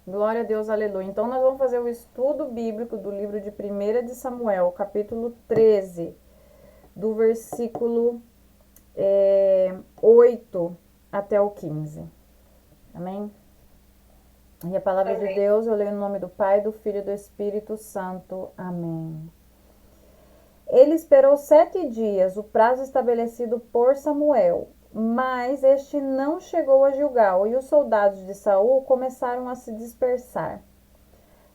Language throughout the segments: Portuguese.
Glória a Deus, aleluia. Então, nós vamos fazer o estudo bíblico do livro de 1 de Samuel, capítulo 13, do versículo 8 até o 15. Amém? E a palavra de Deus, eu leio no nome do Pai, do Filho e do Espírito Santo. Amém. Ele esperou 7 dias, o prazo estabelecido por Samuel, mas este não chegou a Gilgal, e os soldados de Saul começaram a se dispersar.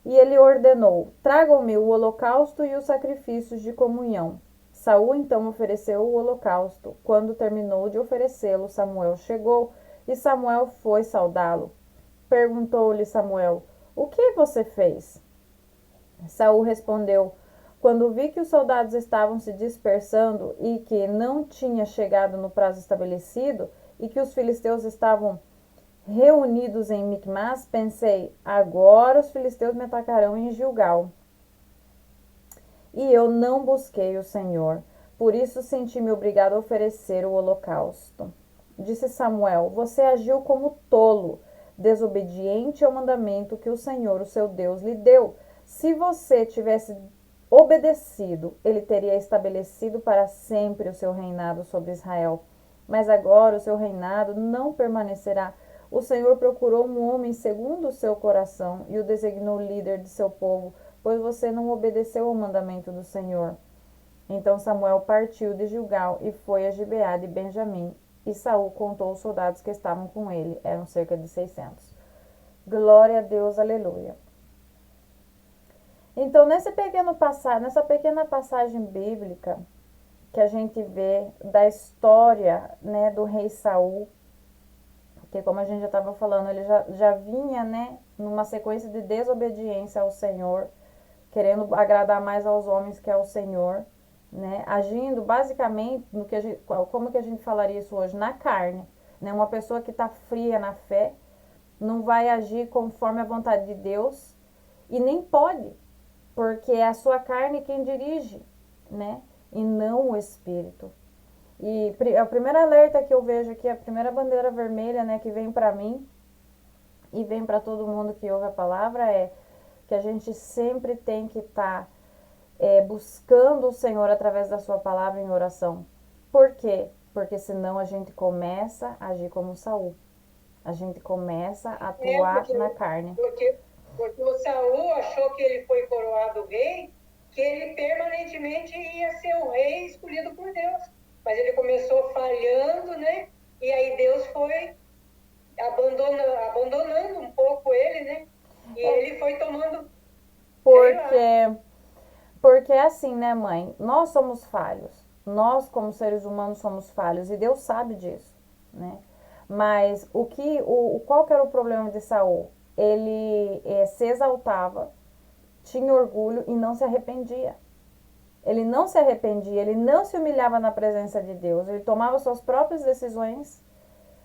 E ele ordenou: tragam-me o holocausto e os sacrifícios de comunhão. Saul então ofereceu o holocausto. Quando terminou de oferecê-lo, Samuel chegou e Samuel foi saudá-lo. Perguntou-lhe Samuel: o que você fez? Saul respondeu: quando vi que os soldados estavam se dispersando e que não tinha chegado no prazo estabelecido e que os filisteus estavam reunidos em Micmas, pensei: agora os filisteus me atacarão em Gilgal. E eu não busquei o Senhor, por isso senti-me obrigado a oferecer o holocausto. Disse Samuel: você agiu como tolo, desobediente ao mandamento que o Senhor, o seu Deus, lhe deu. Se você tivesse obedecido, ele teria estabelecido para sempre o seu reinado sobre Israel. Mas agora o seu reinado não permanecerá. O Senhor procurou um homem segundo o seu coração e o designou líder de seu povo, pois você não obedeceu ao mandamento do Senhor. Então Samuel partiu de Gilgal e foi a Gibeá de Benjamim, e Saul contou os soldados que estavam com ele, eram cerca de 600. Glória a Deus, aleluia. Então, nessa pequena passagem bíblica que a gente vê da história, né, do rei Saul, que como a gente já estava falando, ele já vinha, né, numa sequência de desobediência ao Senhor, querendo agradar mais aos homens que ao Senhor, né, agindo basicamente no que como que a gente falaria isso hoje? Na carne, né, uma pessoa que está fria na fé não vai agir conforme a vontade de Deus e nem pode, porque é a sua carne quem dirige, né, e não o Espírito. E o primeiro alerta que eu vejo aqui, a primeira bandeira vermelha, né, que vem para mim e vem para todo mundo que ouve a palavra é que a gente sempre tem que estar buscando o Senhor através da sua palavra em oração. Por quê? Porque senão a gente começa a agir como Saul. A gente começa a atuar na carne. Porque o Saul achou que ele foi coroado rei, que ele permanentemente ia ser o rei escolhido por Deus. Mas ele começou falhando, né? E aí Deus foi abandonando um pouco ele, né? E ele foi tomando. Porque é assim, né, mãe? Nós somos falhos. Nós, como seres humanos, somos falhos. E Deus sabe disso, né? Mas qual que era o problema de Saul? Ele se exaltava, tinha orgulho e não se arrependia. Ele não se arrependia, ele não se humilhava na presença de Deus. Ele tomava suas próprias decisões,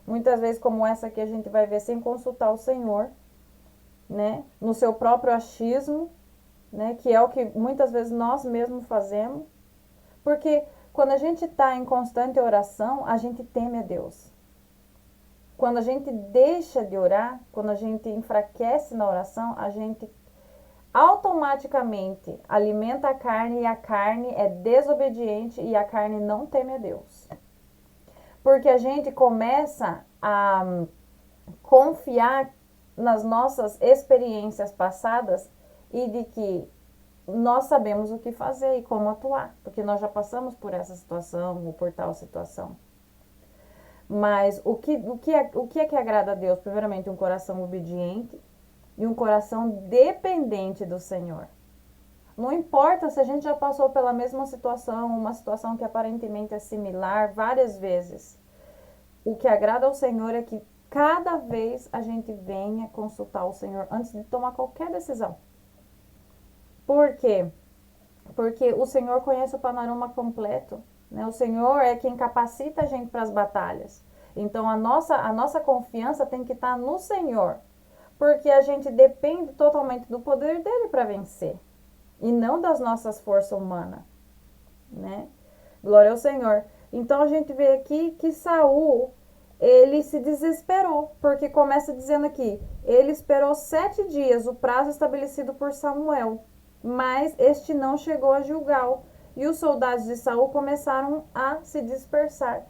muitas vezes como essa que a gente vai ver, sem consultar o Senhor, né? No seu próprio achismo, né? Que é o que muitas vezes nós mesmos fazemos. Porque quando a gente está em constante oração, a gente teme a Deus. Quando a gente deixa de orar, quando a gente enfraquece na oração, a gente automaticamente alimenta a carne e a carne é desobediente e a carne não teme a Deus. Porque a gente começa a confiar nas nossas experiências passadas e de que nós sabemos o que fazer e como atuar, porque nós já passamos por essa situação ou por tal situação. Mas o que é que agrada a Deus? Primeiramente, um coração obediente e um coração dependente do Senhor. Não importa se a gente já passou pela mesma situação, uma situação que aparentemente é similar várias vezes. O que agrada ao Senhor é que cada vez a gente venha consultar o Senhor antes de tomar qualquer decisão. Por quê? Porque o Senhor conhece o panorama completo. Né? O Senhor é quem capacita a gente para as batalhas. Então a nossa confiança tem que estar no Senhor. Porque a gente depende totalmente do poder dele para vencer. E não das nossas forças humanas. Né? Glória ao Senhor. Então a gente vê aqui que Saul, ele se desesperou, porque começa dizendo aqui, ele esperou 7 dias, o prazo estabelecido por Samuel, mas este não chegou a Gilgal, e os soldados de Saul começaram a se dispersar,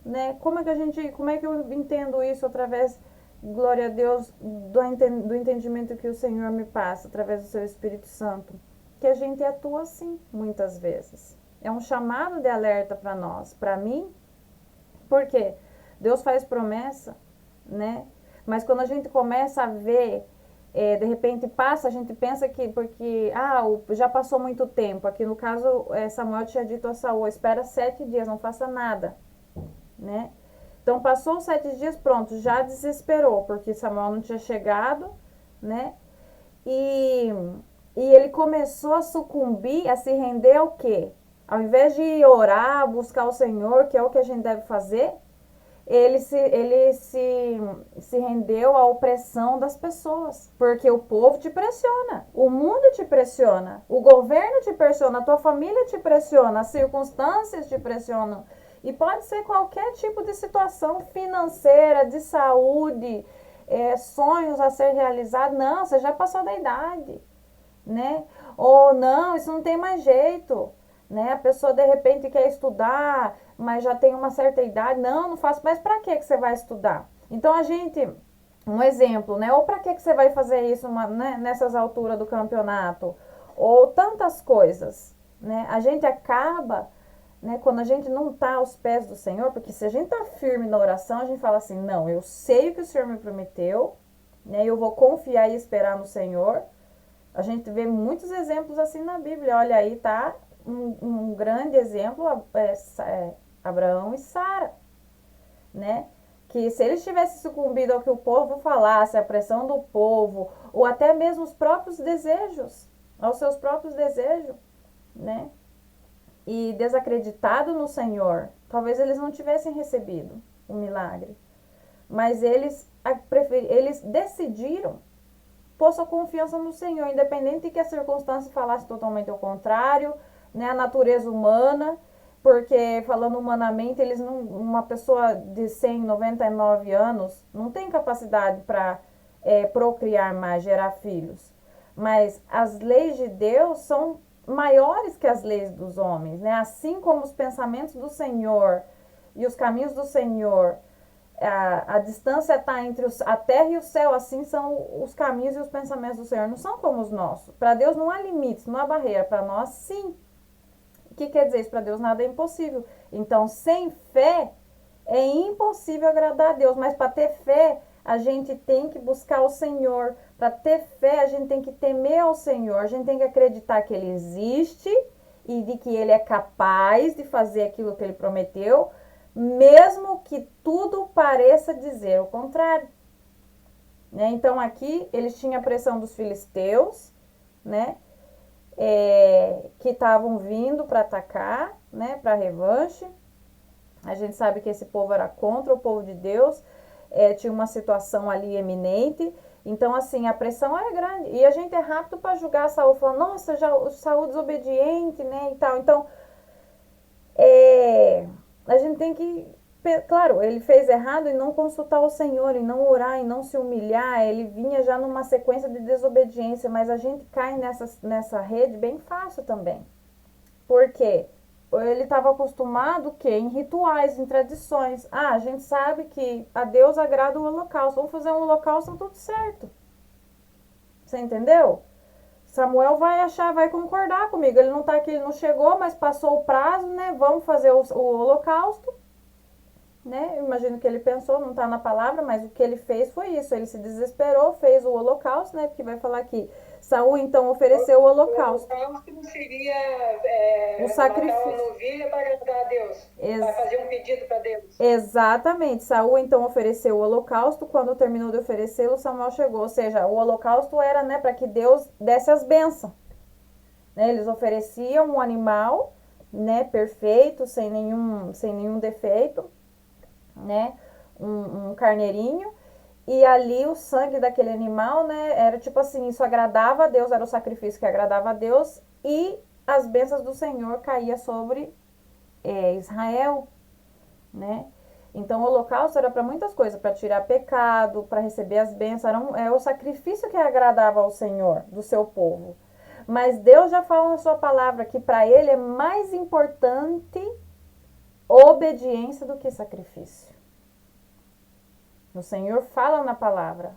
né? Como é que eu entendo isso através, glória a Deus, do entendimento que o Senhor me passa, através do seu Espírito Santo? Que a gente atua assim, muitas vezes. É um chamado de alerta para nós, para mim, porque Deus faz promessa, né? Mas quando a gente começa a ver, de repente passa, a gente pensa que porque já passou muito tempo. Aqui no caso, Samuel tinha dito a Saul, espera 7 dias, não faça nada, né? Então passou os 7 dias, pronto, já desesperou, porque Samuel não tinha chegado, né? E ele começou a sucumbir, a se render ao quê? Ao invés de orar, buscar o Senhor, que é o que a gente deve fazer, ele se rendeu à opressão das pessoas. Porque o povo te pressiona, o mundo te pressiona, o governo te pressiona, a tua família te pressiona, as circunstâncias te pressionam. E pode ser qualquer tipo de situação financeira, de saúde, sonhos a ser realizados. Não, você já passou da idade, né? Ou não, isso não tem mais jeito, né? A pessoa de repente quer estudar, mas já tem uma certa idade. Não faço. Mas para que você vai estudar? Então um exemplo, né? Ou para que você vai fazer isso né? Nessas alturas do campeonato? Ou tantas coisas, né? A gente acaba, né? Quando a gente não está aos pés do Senhor, porque se a gente está firme na oração, a gente fala assim, não, eu sei o que o Senhor me prometeu, né? Eu vou confiar e esperar no Senhor. A gente vê muitos exemplos assim na Bíblia. Olha aí, tá? Um grande exemplo, Abraão e Sara, né? Que se eles tivessem sucumbido ao que o povo falasse, a pressão do povo, ou até mesmo os próprios desejos, aos seus próprios desejos, né? E desacreditado no Senhor, talvez eles não tivessem recebido o milagre. Mas eles decidiram pôr sua confiança no Senhor, independente de que a circunstância falasse totalmente ao contrário, né? A natureza humana, porque falando humanamente, uma pessoa de 100, 99 anos não tem capacidade para procriar mais, gerar filhos. Mas as leis de Deus são maiores que as leis dos homens, né? Assim como os pensamentos do Senhor e os caminhos do Senhor, a distância está entre a terra e o céu, assim são os caminhos e os pensamentos do Senhor, não são como os nossos. Para Deus não há limites, não há barreira, para nós sim. O que quer dizer isso? Para Deus nada é impossível. Então, sem fé, é impossível agradar a Deus, mas para ter fé, a gente tem que buscar o Senhor. Para ter fé, a gente tem que temer ao Senhor, a gente tem que acreditar que Ele existe e de que Ele é capaz de fazer aquilo que Ele prometeu, mesmo que tudo pareça dizer o contrário, né? Então aqui eles tinham a pressão dos filisteus, né? Que estavam vindo para atacar, né? Para revanche. A gente sabe que esse povo era contra o povo de Deus, tinha uma situação ali eminente. Então, assim, a pressão era grande. E a gente é rápido para julgar Saul, falando, nossa, já o Saul desobediente, né? E tal. Então, a gente tem que, claro, ele fez errado em não consultar o Senhor, em não orar, em não se humilhar, ele vinha já numa sequência de desobediência, mas a gente cai nessa rede bem fácil também. Por quê? Ele estava acostumado em rituais, em tradições. A gente sabe que a Deus agrada o holocausto, vamos fazer um holocausto, tudo certo. Você entendeu? Samuel vai concordar comigo. Ele não tá aqui, ele não chegou, mas passou o prazo, né? Vamos fazer o holocausto, né? Eu imagino que ele pensou, não tá na palavra, mas o que ele fez foi isso. Ele se desesperou, fez o holocausto, né? Porque vai falar aqui. Saul então ofereceu o holocausto. O holocausto não seria o sacrifício. Matar uma novilha para agradar a Deus, para fazer um pedido para Deus. Exatamente. Saul então ofereceu o holocausto. Quando terminou de oferecê-lo, Samuel chegou. Ou seja, o holocausto era, né, para que Deus desse as bênçãos. Né? Eles ofereciam um animal, né, perfeito, sem nenhum defeito, né, um carneirinho. E ali o sangue daquele animal, né, era tipo assim, isso agradava a Deus, era o sacrifício que agradava a Deus, e as bênçãos do Senhor caíam sobre Israel, né? Então, o holocausto era para muitas coisas, para tirar pecado, para receber as bênçãos, era o sacrifício que agradava ao Senhor, do seu povo. Mas Deus já falou na sua palavra que para ele é mais importante obediência do que sacrifício. O Senhor fala na palavra.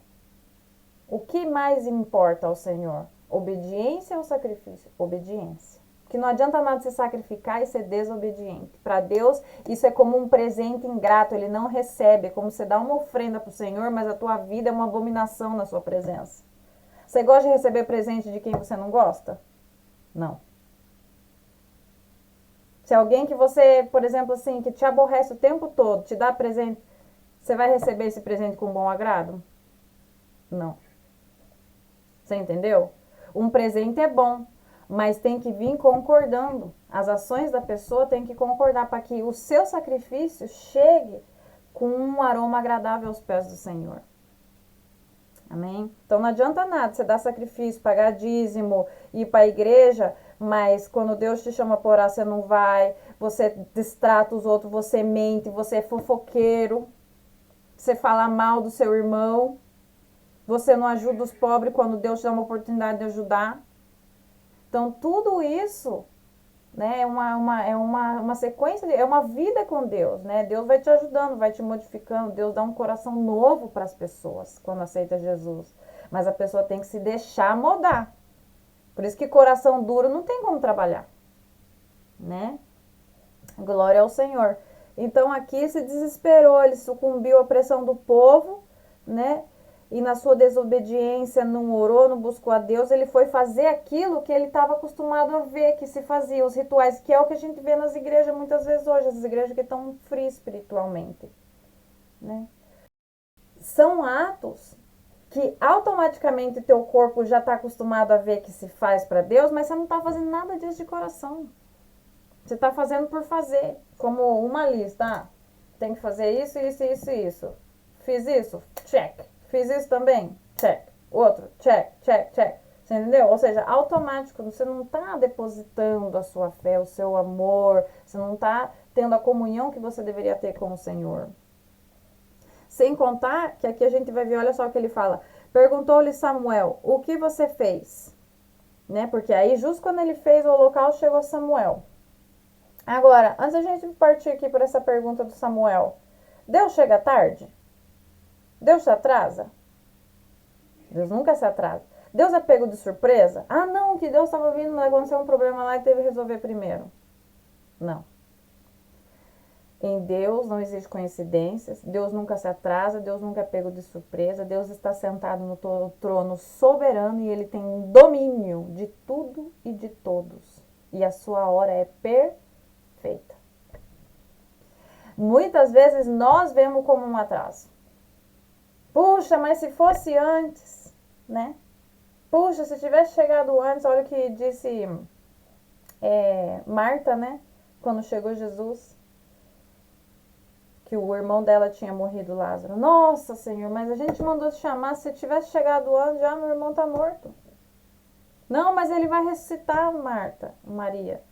O que mais importa ao Senhor? Obediência ou sacrifício? Obediência. Porque não adianta nada se sacrificar e ser desobediente. Para Deus, isso é como um presente ingrato. Ele não recebe. É como você dá uma ofrenda para o Senhor, mas a tua vida é uma abominação na sua presença. Você gosta de receber presente de quem você não gosta? Não. Se alguém que você, por exemplo, assim, que te aborrece o tempo todo, te dá presente, você vai receber esse presente com bom agrado? Não. Você entendeu? Um presente é bom, mas tem que vir concordando. As ações da pessoa têm que concordar para que o seu sacrifício chegue com um aroma agradável aos pés do Senhor. Amém? Então não adianta nada você dar sacrifício, pagar dízimo, ir para a igreja, mas quando Deus te chama para orar, você não vai, você distrata os outros, você mente, você é fofoqueiro, você fala mal do seu irmão, você não ajuda os pobres quando Deus te dá uma oportunidade de ajudar. Então tudo isso, né, é uma sequência, é uma vida com Deus, né? Deus vai te ajudando, vai te modificando, Deus dá um coração novo para as pessoas quando aceita Jesus. Mas a pessoa tem que se deixar moldar. Por isso que coração duro não tem como trabalhar, né? Glória ao Senhor. Então aqui se desesperou, ele sucumbiu à pressão do povo, né? E na sua desobediência não orou, não buscou a Deus, ele foi fazer aquilo que ele estava acostumado a ver que se fazia, os rituais, que é o que a gente vê nas igrejas muitas vezes hoje, as igrejas que estão frias espiritualmente, né? São atos que automaticamente teu corpo já está acostumado a ver que se faz para Deus, mas você não está fazendo nada disso de coração. Você está fazendo por fazer, como uma lista. Ah, tem que fazer isso, isso, isso, isso. Fiz isso? Check. Fiz isso também? Check. Outro? Check, check, check. Você entendeu? Ou seja, automático. Você não está depositando a sua fé, o seu amor. Você não está tendo a comunhão que você deveria ter com o Senhor. Sem contar que aqui a gente vai ver, olha só o que ele fala. Perguntou-lhe Samuel, o que você fez? Né? Porque aí, justo quando ele fez o holocausto, chegou Samuel. Agora, antes da gente partir aqui por essa pergunta do Samuel. Deus chega tarde? Deus se atrasa? Deus nunca se atrasa. Deus é pego de surpresa? Ah, não, que Deus estava vindo, mas aconteceu um problema lá e teve que resolver primeiro. Não. Em Deus não existe coincidências, Deus nunca se atrasa, Deus nunca é pego de surpresa, Deus está sentado no trono soberano e Ele tem domínio de tudo e de todos. E a sua hora é perfeita. Muitas vezes nós vemos como um atraso. Puxa, mas se fosse antes, né? Puxa, se tivesse chegado antes, olha o que disse Marta, né? Quando chegou Jesus. Que o irmão dela tinha morrido, Lázaro. Nossa, Senhor, mas a gente mandou te chamar. Se tivesse chegado antes, já meu irmão tá morto. Não, mas ele vai ressuscitar, Maria.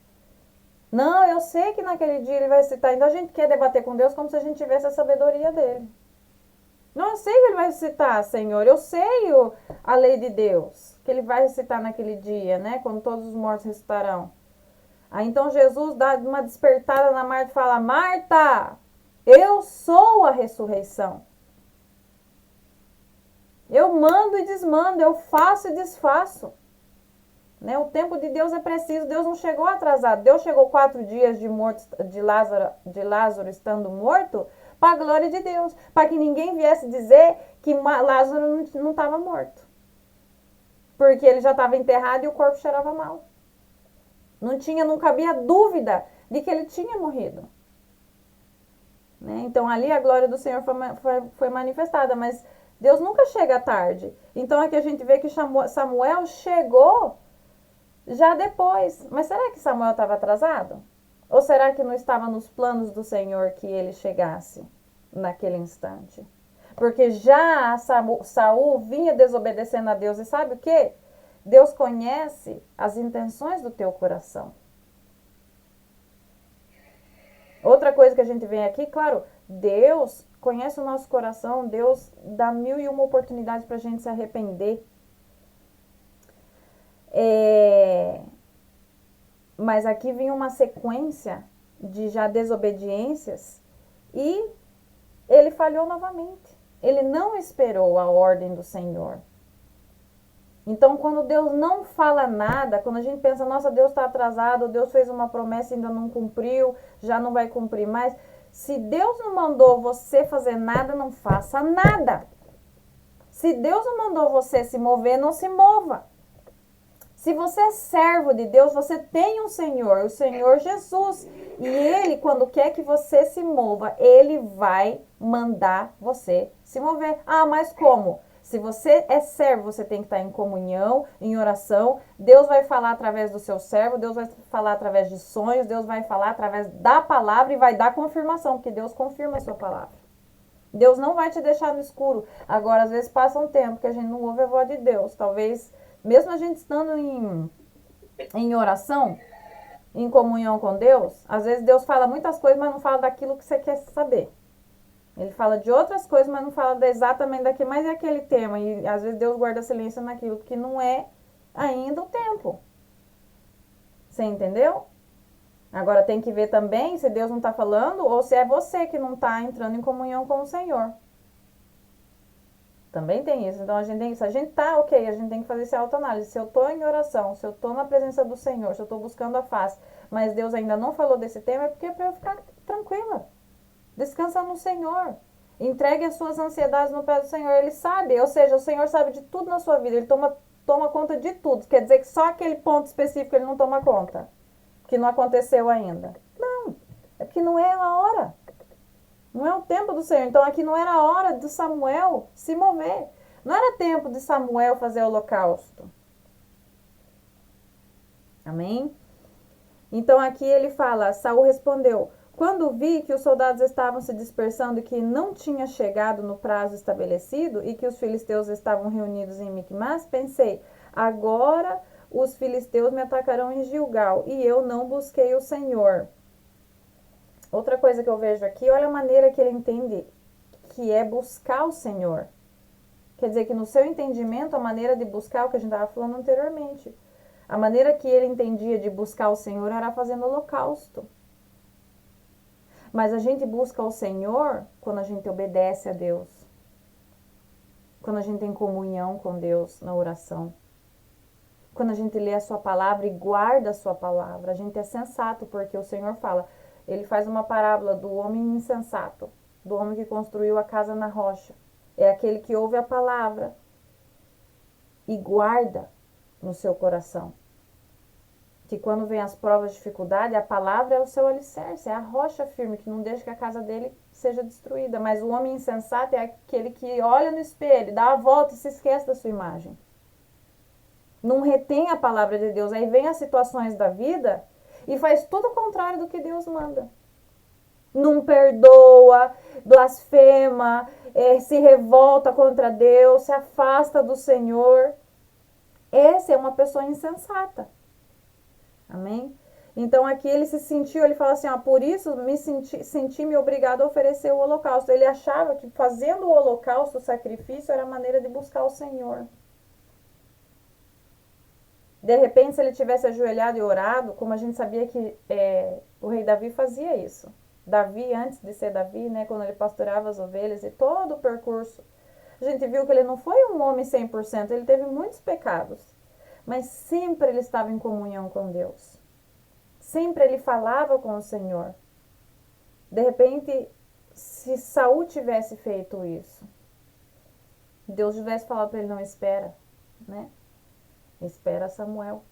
Não, eu sei que naquele dia ele vai ressuscitar. Então a gente quer debater com Deus como se a gente tivesse a sabedoria dele. Não, eu sei que ele vai ressuscitar, Senhor. Eu sei a lei de Deus. Que ele vai ressuscitar naquele dia, né? Quando todos os mortos ressuscitarão. Aí então Jesus dá uma despertada na Marta e fala: Marta, eu sou a ressurreição. Eu mando e desmando, eu faço e desfaço. Né? O tempo de Deus é preciso, Deus não chegou atrasado. Deus chegou 4 dias de Lázaro estando morto para a glória de Deus. Para que ninguém viesse dizer que Lázaro não estava morto. Porque ele já estava enterrado e o corpo cheirava mal. Não cabia dúvida de que ele tinha morrido. Né? Então ali a glória do Senhor foi manifestada, mas Deus nunca chega tarde. Então aqui a gente vê que Samuel chegou já depois. Mas será que Samuel estava atrasado? Ou será que não estava nos planos do Senhor que ele chegasse naquele instante? Porque já Saul vinha desobedecendo a Deus. E sabe o que? Deus conhece as intenções do teu coração. Outra coisa que a gente vê aqui, claro, Deus conhece o nosso coração, Deus dá 1001 oportunidades para a gente se arrepender. Mas aqui vinha uma sequência de já desobediências e ele falhou novamente. Ele não esperou a ordem do Senhor. Então, quando Deus não fala nada, quando a gente pensa, nossa, Deus está atrasado, Deus fez uma promessa e ainda não cumpriu, já não vai cumprir mais. Se Deus não mandou você fazer nada, não faça nada. Se Deus não mandou você se mover, não se mova. Se você é servo de Deus, você tem um Senhor, o Senhor Jesus. E Ele, quando quer que você se mova, Ele vai mandar você se mover. Ah, mas como? Se você é servo, você tem que estar em comunhão, em oração. Deus vai falar através do seu servo, Deus vai falar através de sonhos, Deus vai falar através da palavra e vai dar confirmação, porque Deus confirma a sua palavra. Deus não vai te deixar no escuro. Agora, às vezes passa um tempo que a gente não ouve a voz de Deus. Talvez, mesmo a gente estando em oração, em comunhão com Deus, às vezes Deus fala muitas coisas, mas não fala daquilo que você quer saber. Ele fala de outras coisas, mas não fala exatamente daquele, mas é aquele tema. E às vezes Deus guarda silêncio naquilo que não é ainda o tempo. Você entendeu? Agora tem que ver também se Deus não está falando ou se é você que não está entrando em comunhão com o Senhor. Também tem isso. Então se a gente tá ok, a gente tem que fazer essa autoanálise. Se eu estou em oração, se eu estou na presença do Senhor, se eu estou buscando a face, mas Deus ainda não falou desse tema, é porque é para eu ficar tranquila. Descansa no Senhor. Entregue as suas ansiedades no pé do Senhor. Ele sabe, ou seja, o Senhor sabe de tudo na sua vida. Ele toma conta de tudo. Quer dizer que só aquele ponto específico ele não toma conta. Que não aconteceu ainda. Não. É porque não é a hora. Não é o tempo do Senhor. Então aqui não era a hora de Samuel se mover. Não era tempo de Samuel fazer o holocausto. Amém? Então aqui ele fala, Saul respondeu: quando vi que os soldados estavam se dispersando e que não tinha chegado no prazo estabelecido e que os filisteus estavam reunidos em Micmas, pensei, agora os filisteus me atacarão em Gilgal e eu não busquei o Senhor. Outra coisa que eu vejo aqui, olha a maneira que ele entende que é buscar o Senhor. Quer dizer que no seu entendimento, a maneira de buscar, o que a gente estava falando anteriormente, a maneira que ele entendia de buscar o Senhor era fazendo holocausto. Mas a gente busca o Senhor quando a gente obedece a Deus. Quando a gente tem comunhão com Deus na oração. Quando a gente lê a sua palavra e guarda a sua palavra. A gente é sensato, porque o Senhor fala, ele faz uma parábola do homem insensato, do homem que construiu a casa na rocha. É aquele que ouve a palavra e guarda no seu coração. Que quando vem as provas de dificuldade, a palavra é o seu alicerce, é a rocha firme, que não deixa que a casa dele seja destruída. Mas o homem insensato é aquele que olha no espelho, dá a volta e se esquece da sua imagem. Não retém a palavra de Deus. Aí vem as situações da vida e faz tudo o contrário do que Deus manda. Não perdoa, blasfema, se revolta contra Deus, se afasta do Senhor. Essa é uma pessoa insensata. Amém? Então aqui ele se sentiu, ele fala assim, por isso senti-me obrigado a oferecer o holocausto. Ele achava que fazendo o holocausto, o sacrifício, era a maneira de buscar o Senhor. De repente, se ele tivesse ajoelhado e orado, como a gente sabia que o rei Davi fazia isso. Davi, antes de ser Davi, né, quando ele pastorava as ovelhas e todo o percurso, a gente viu que ele não foi um homem 100%, ele teve muitos pecados. Mas sempre ele estava em comunhão com Deus. Sempre ele falava com o Senhor. De repente, se Saul tivesse feito isso, Deus tivesse falado para ele, não espera, né? Espera Samuel.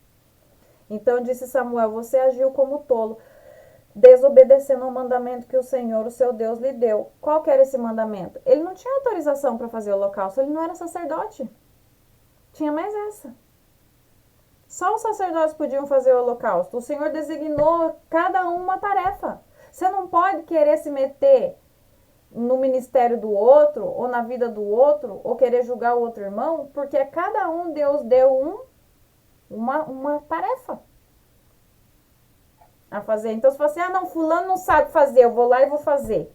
Então disse Samuel, você agiu como tolo, desobedecendo ao mandamento que o Senhor, o seu Deus, lhe deu. Qual que era esse mandamento? Ele não tinha autorização para fazer o holocausto, ele não era sacerdote. Tinha mais essa. Só os sacerdotes podiam fazer o holocausto. O Senhor designou cada um uma tarefa. Você não pode querer se meter no ministério do outro, ou na vida do outro, ou querer julgar o outro irmão, porque a cada um Deus deu uma tarefa a fazer. Então, se você, não, fulano não sabe fazer, eu vou lá e vou fazer.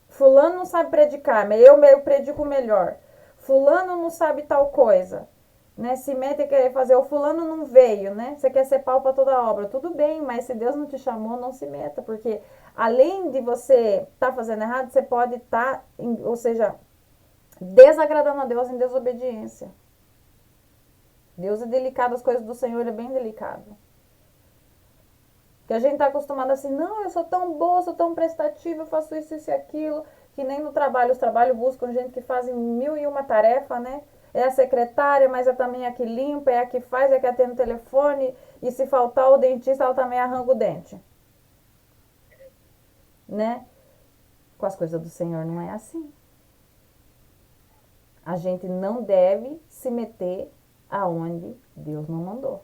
Fulano não sabe predicar, mas eu predico melhor. Fulano não sabe tal coisa, né? Se mete a querer fazer, o fulano não veio, né? Você quer ser pau para toda obra. Tudo bem, mas se Deus não te chamou, não se meta, porque além de você estar fazendo errado, você pode estar, ou seja, desagradando a Deus em desobediência. Deus é delicado, as coisas do Senhor é bem delicado. Que a gente tá acostumado assim, não, eu sou tão boa, sou tão prestativa, eu faço isso, isso e aquilo, que nem no trabalho. Os trabalhos buscam gente que faz 1001 tarefa, né? É a secretária, mas é também a que limpa, é a que faz, é a que atende o telefone, e se faltar o dentista, ela também arranca o dente. Né? Com as coisas do Senhor não é assim. A gente não deve se meter aonde Deus não mandou.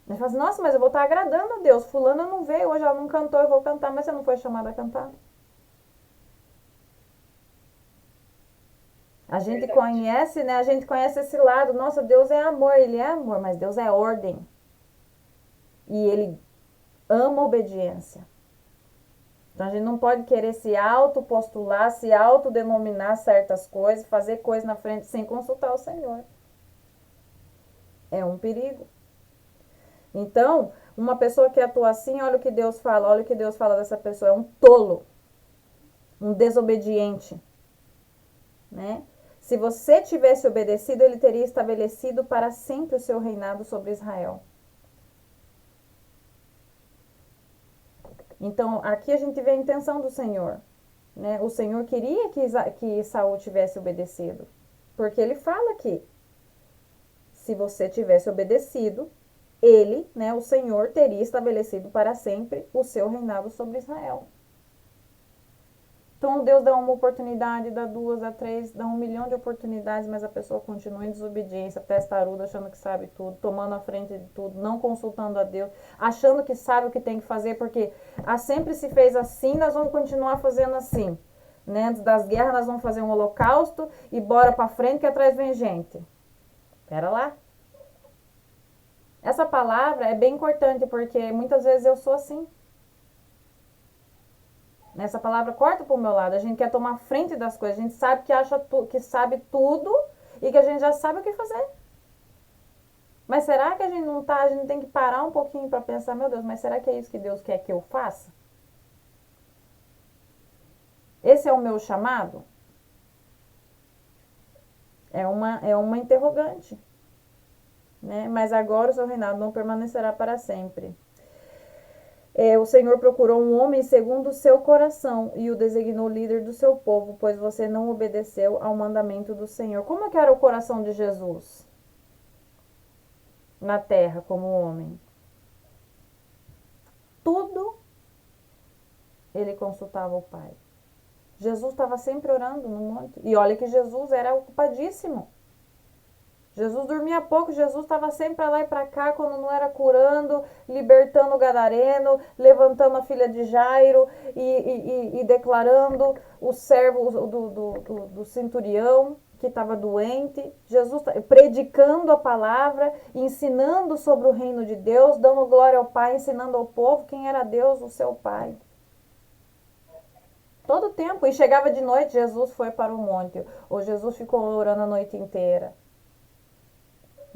A gente fala assim, nossa, mas eu vou estar agradando a Deus. Fulana não veio, hoje ela não cantou, eu vou cantar, mas você não foi chamada a cantar. A gente conhece, né? A gente conhece esse lado. Nossa, Deus é amor, Ele é amor, mas Deus é ordem. E Ele ama obediência. Então a gente não pode querer se autopostular, se autodenominar certas coisas, fazer coisas na frente sem consultar o Senhor. É um perigo. Então, uma pessoa que atua assim, olha o que Deus fala, olha o que Deus fala dessa pessoa, é um tolo, um desobediente, né? Se você tivesse obedecido, ele teria estabelecido para sempre o seu reinado sobre Israel. Então, aqui a gente vê a intenção do Senhor, né? O Senhor queria que Saul tivesse obedecido, porque ele fala aqui, se você tivesse obedecido, ele, né, o Senhor, teria estabelecido para sempre o seu reinado sobre Israel. Então Deus dá uma oportunidade, dá duas, dá três, dá 1 milhão de oportunidades, mas a pessoa continua em desobediência, testaruda, achando que sabe tudo, tomando a frente de tudo, não consultando a Deus, achando que sabe o que tem que fazer, porque sempre se fez assim, nós vamos continuar fazendo assim. Né? Antes das guerras nós vamos fazer um holocausto e bora pra frente que atrás vem gente. Pera lá. Essa palavra é bem importante, porque muitas vezes eu sou assim. Essa palavra corta pro meu lado. A gente quer tomar frente das coisas. A gente sabe que que sabe tudo e que a gente já sabe o que fazer. Mas será que a gente não tá? A gente tem que parar um pouquinho para pensar, meu Deus, mas será que é isso que Deus quer que eu faça? Esse é o meu chamado? É uma interrogante. Né? Mas agora o seu reinado não permanecerá para sempre. O Senhor procurou um homem segundo o seu coração e o designou líder do seu povo, pois você não obedeceu ao mandamento do Senhor. Como é que era o coração de Jesus na terra como homem? Tudo ele consultava o Pai. Jesus estava sempre orando no monte. E olha que Jesus era ocupadíssimo. Jesus dormia pouco, Jesus estava sempre para lá e para cá, quando não era curando, libertando o gadareno, levantando a filha de Jairo e declarando o servo do centurião que estava doente. Jesus predicando a palavra, ensinando sobre o reino de Deus, dando glória ao Pai, ensinando ao povo quem era Deus, o seu Pai. Todo tempo. E chegava de noite, Jesus foi para o monte. Ou Jesus ficou orando a noite inteira.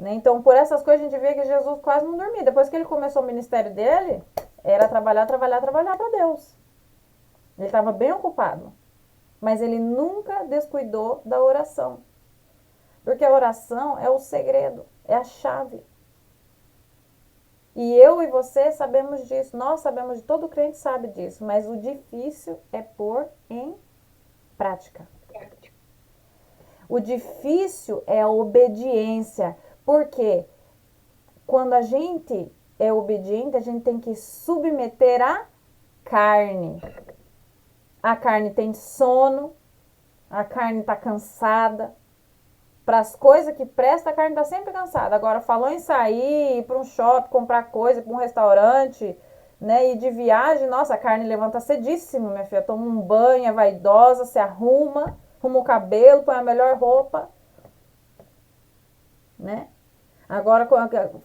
Então, por essas coisas, a gente vê que Jesus quase não dormia. Depois que ele começou o ministério dele, era trabalhar para Deus. Ele estava bem ocupado. Mas ele nunca descuidou da oração. Porque a oração é o segredo, é a chave. E eu e você sabemos disso. Nós sabemos, todo crente sabe disso. Mas o difícil é pôr em prática. O difícil é a obediência. Porque quando a gente é obediente, a gente tem que submeter a carne. A carne tem sono, a carne está cansada. Para as coisas que prestam, a carne está sempre cansada. Agora, falou em sair, ir para um shopping, comprar coisa, para um restaurante, né, e de viagem, nossa, a carne levanta cedíssimo, minha filha. Toma um banho, é vaidosa, se arruma o cabelo, põe a melhor roupa, né? Agora,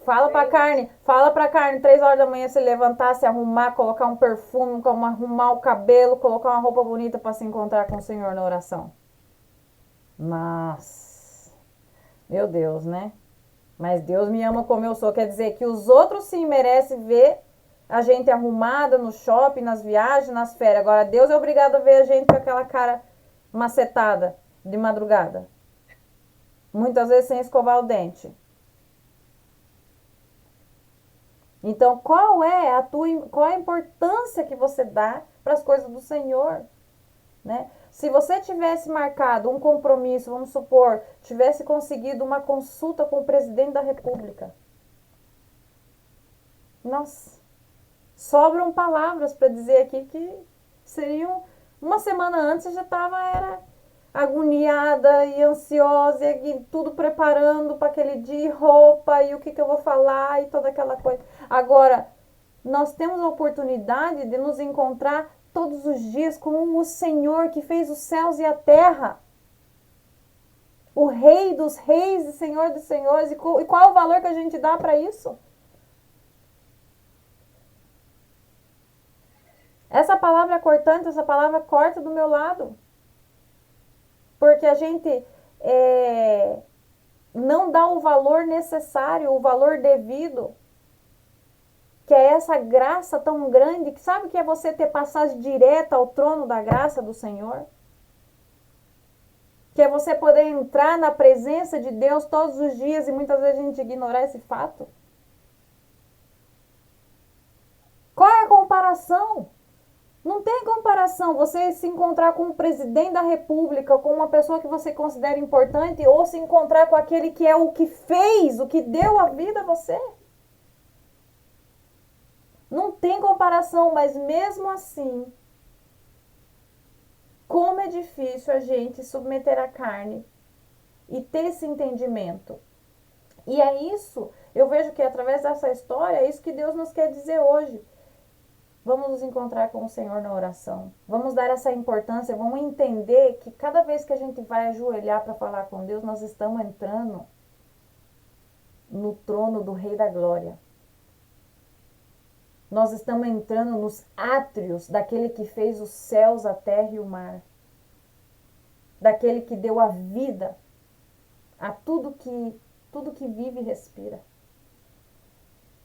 fala pra carne, 3 horas da manhã se levantar, se arrumar, colocar um perfume, arrumar o cabelo, colocar uma roupa bonita para se encontrar com o Senhor na oração. Nossa, meu Deus, né? Mas Deus me ama como eu sou, quer dizer que os outros sim merecem ver a gente arrumada no shopping, nas viagens, nas férias. Agora Deus é obrigado a ver a gente com aquela cara macetada de madrugada. Muitas vezes sem escovar o dente. Então, qual é a importância que você dá para as coisas do Senhor, né? Se você tivesse marcado um compromisso, vamos supor, tivesse conseguido uma consulta com o presidente da República. Nossa, sobram palavras para dizer aqui que seriam uma semana antes eu já era agoniada e ansiosa e tudo preparando para aquele dia, roupa e o que eu vou falar e toda aquela coisa. Agora, nós temos a oportunidade de nos encontrar todos os dias com o Senhor que fez os céus e a terra. O Rei dos reis e Senhor dos senhores. E qual é o valor que a gente dá para isso? Essa palavra é cortante, essa palavra corta do meu lado. Porque a gente não dá o valor necessário, o valor devido. Que é essa graça tão grande, que sabe que é você ter passagem direta ao trono da graça do Senhor? Que é você poder entrar na presença de Deus todos os dias e muitas vezes a gente ignorar esse fato? Qual é a comparação? Não tem comparação você se encontrar com o presidente da República, com uma pessoa que você considera importante, ou se encontrar com aquele que é o que fez, o que deu a vida a você. Não tem comparação, mas mesmo assim, como é difícil a gente submeter a carne e ter esse entendimento. E é isso, eu vejo que através dessa história, é isso que Deus nos quer dizer hoje. Vamos nos encontrar com o Senhor na oração. Vamos dar essa importância, vamos entender que cada vez que a gente vai ajoelhar para falar com Deus, nós estamos entrando no trono do Rei da Glória. Nós estamos entrando nos átrios daquele que fez os céus, a terra e o mar. Daquele que deu a vida a tudo que vive e respira.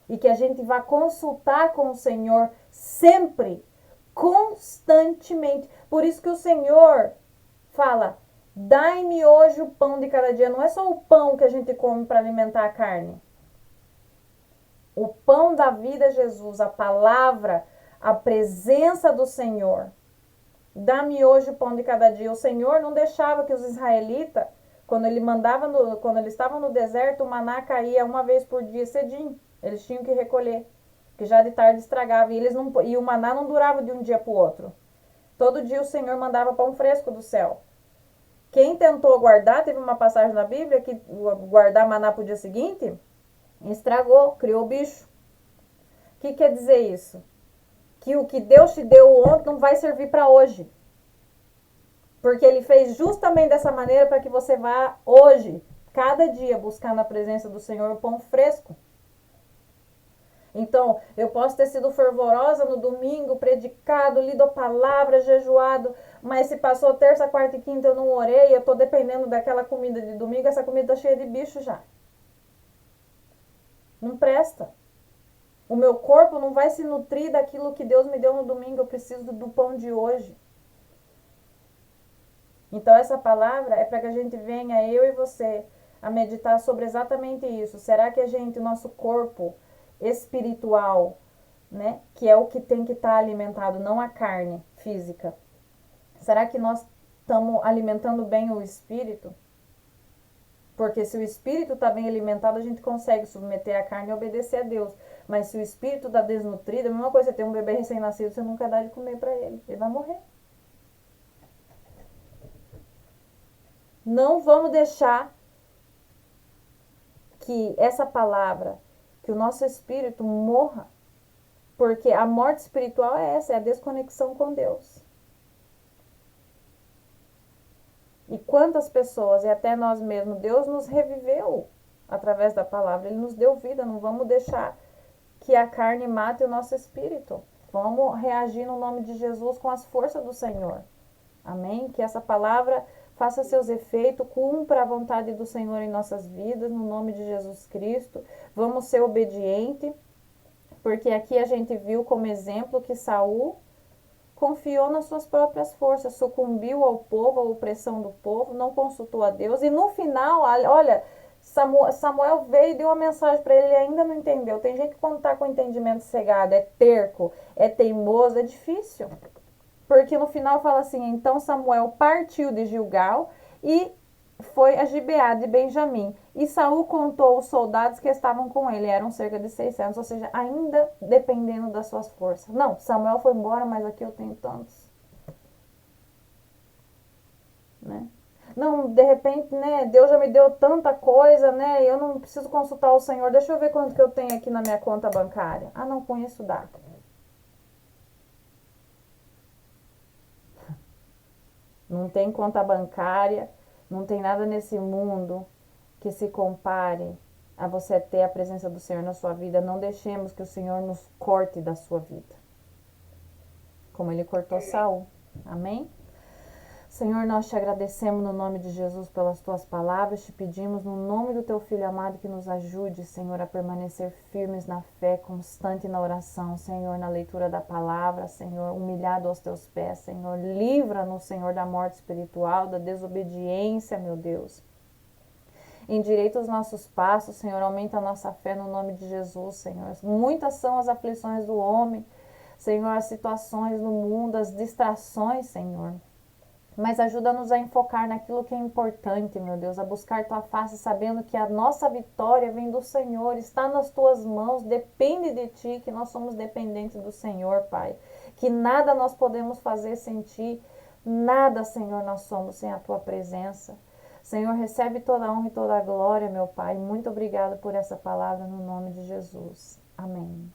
E que a gente vai consultar com o Senhor sempre, constantemente. Por isso que o Senhor fala, dai-me hoje o pão de cada dia. Não é só o pão que a gente come para alimentar a carne. O pão da vida é Jesus, a palavra, a presença do Senhor. Dá-me hoje o pão de cada dia. O Senhor não deixava que os israelitas, quando ele estavam no deserto, o maná caía uma vez por dia cedinho. Eles tinham que recolher, porque já de tarde estragava. E o maná não durava de um dia para o outro. Todo dia o Senhor mandava pão fresco do céu. Quem tentou guardar, teve uma passagem na Bíblia que guardar maná para o dia seguinte, estragou, criou bicho. O que quer dizer isso? Que o que Deus te deu ontem não vai servir para hoje. Porque Ele fez justamente dessa maneira para que você vá hoje, cada dia, buscar na presença do Senhor o pão fresco. Então, eu posso ter sido fervorosa no domingo, predicado, lido a palavra, jejuado, mas se passou terça, quarta e quinta eu não orei, eu estou dependendo daquela comida de domingo, essa comida está cheia de bicho já. Não presta. O meu corpo não vai se nutrir daquilo que Deus me deu no domingo, eu preciso do pão de hoje. Então essa palavra é para que a gente venha, eu e você, a meditar sobre exatamente isso. Será que o nosso corpo espiritual, né, que é o que tem que estar alimentado, não a carne física, será que nós estamos alimentando bem o espírito? Porque se o espírito está bem alimentado, a gente consegue submeter a carne e obedecer a Deus. Mas se o espírito está desnutrido, é a mesma coisa, você tem um bebê recém-nascido, você nunca dá de comer para ele. Ele vai morrer. Não vamos deixar que essa palavra, que o nosso espírito morra. Porque a morte espiritual é essa, é a desconexão com Deus. E quantas pessoas, e até nós mesmos, Deus nos reviveu. através da palavra. Ele nos deu vida, não vamos deixar que a carne mate o nosso espírito. Vamos reagir no nome de Jesus com as forças do Senhor. Amém? Que essa palavra faça seus efeitos, cumpra a vontade do Senhor em nossas vidas, no nome de Jesus Cristo. Vamos ser obedientes, porque aqui a gente viu como exemplo que Saul confiou nas suas próprias forças, sucumbiu ao povo, à opressão do povo, não consultou a Deus. E no final, olha, Samuel veio e deu uma mensagem para ele, ele ainda não entendeu. Tem gente que quando está com o entendimento cegado, é terco, é teimoso, é difícil. Porque no final fala assim, então Samuel partiu de Gilgal e foi a Gibeá de Benjamim. E Saul contou os soldados que estavam com ele, eram cerca de 600, ou seja, ainda dependendo das suas forças. Não, Samuel foi embora, mas aqui eu tenho tantos. Né? Não, de repente, né, Deus já me deu tanta coisa, né, eu não preciso consultar o Senhor, deixa eu ver quanto que eu tenho aqui na minha conta bancária. Ah, não, com isso dá. Não tem conta bancária, não tem nada nesse mundo que se compare a você ter a presença do Senhor na sua vida. Não deixemos que o Senhor nos corte da sua vida, como ele cortou Saul. Amém? Senhor, nós te agradecemos no nome de Jesus pelas tuas palavras, te pedimos no nome do teu Filho amado que nos ajude, Senhor, a permanecer firmes na fé, constante na oração, Senhor, na leitura da palavra, Senhor, humilhado aos teus pés, Senhor, livra-nos, Senhor, da morte espiritual, da desobediência, meu Deus. Endireita os nossos passos, Senhor, aumenta a nossa fé no nome de Jesus, Senhor. Muitas são as aflições do homem, Senhor, as situações no mundo, as distrações, Senhor. Mas ajuda-nos a enfocar naquilo que é importante, meu Deus, a buscar tua face, sabendo que a nossa vitória vem do Senhor, está nas tuas mãos, depende de ti, que nós somos dependentes do Senhor, Pai. Que nada nós podemos fazer sem ti, nada, Senhor, nós somos sem a tua presença. Senhor, recebe toda a honra e toda a glória, meu Pai. Muito obrigada por essa palavra no nome de Jesus. Amém.